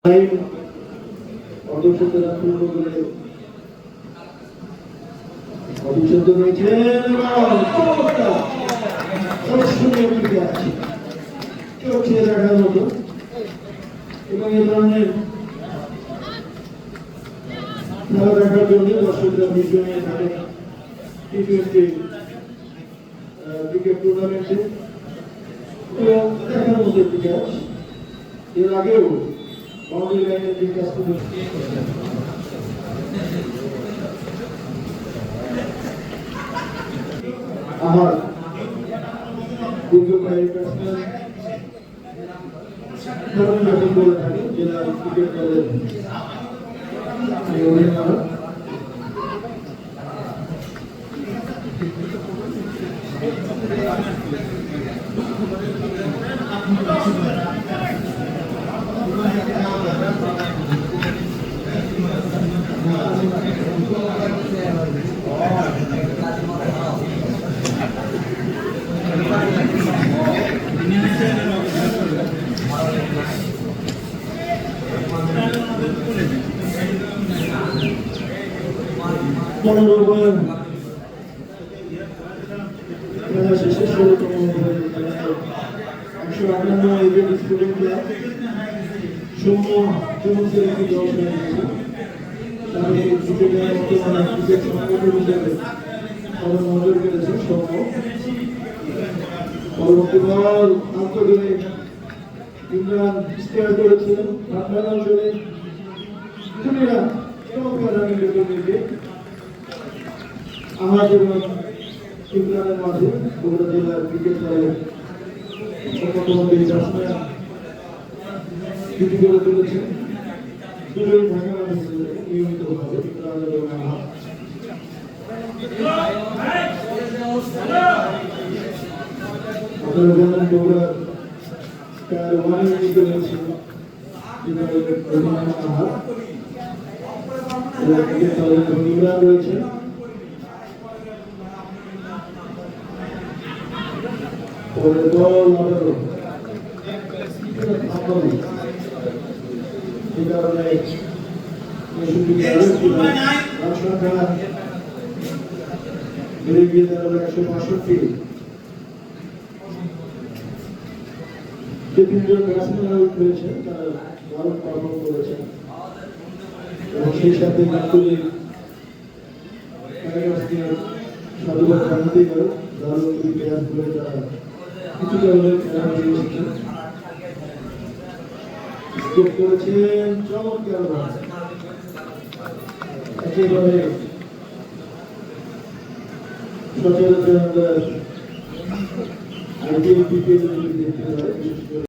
এবং এই ধরনের খেলা দেখার জন্য দর্শকরা বিজয়ী থাকে টি-20 ক্রিকেট টুর্নামেন্টে এবং দেখার মতো একটি ম্যাচ। এর আগেও বাউন্ডারি লাইনের যে কাজ করে আমার দীর্ঘকালী ব্যাটসম্যান ব্যাটিং করে থাকে জেলা ক্রিকেট দলের অধিনায়ক। খেলা শেষে ১৬তম ওভারে ১৫৮ ইভেন্ট স্টুডেন্ট ক্লাব সৌম্য চমৎকার একটি দল হয়ে গেছে। তাদের ক্রিকেটের বর্তমানে ক্রিকেট সংগঠন হিসেবে সবাই নজর কেড়েছে সৌম্য। পরবর্তী বল আন্ত করে ইমরান স্কোয়ার করেছিলেন রান অঞ্চলে ২ রান চমৎকার রানের দিকে আমার এবং ইমরানের মাঝে বগুড়া জেলার ক্রিকেট দলের অন্যতম ব্যাটসম্যান গড়ে তুলেছেন। দুজন ঢাকা নিয়মিতভাবে ইমরান এবং আমার আপনারা জানেন বগুড়া প্রায় 1 ইনিংস রয়েছে ইমরান রয়েছে। পরে দল আবারও এই কারণে রান সংখ্যা বেড়ে গিয়ে দাঁড়ালো ১৬২। যে ৩ জন ব্যাটসম্যান আউট হয়েছেন তারা দারুণ পারফর্ম করেছেন এবং সেই সাথে আন্তরিক সাধুবাদ জানাতেই পারে। দারুণ দুই প্লেয়ার বলে তারা কিছুটা হলেও খেলা নিয়ে এসেছেন, স্কোর করেছেন চমৎকার রান। একেবারে সচরাচর আমরা আইপিএল দেখতে পাই।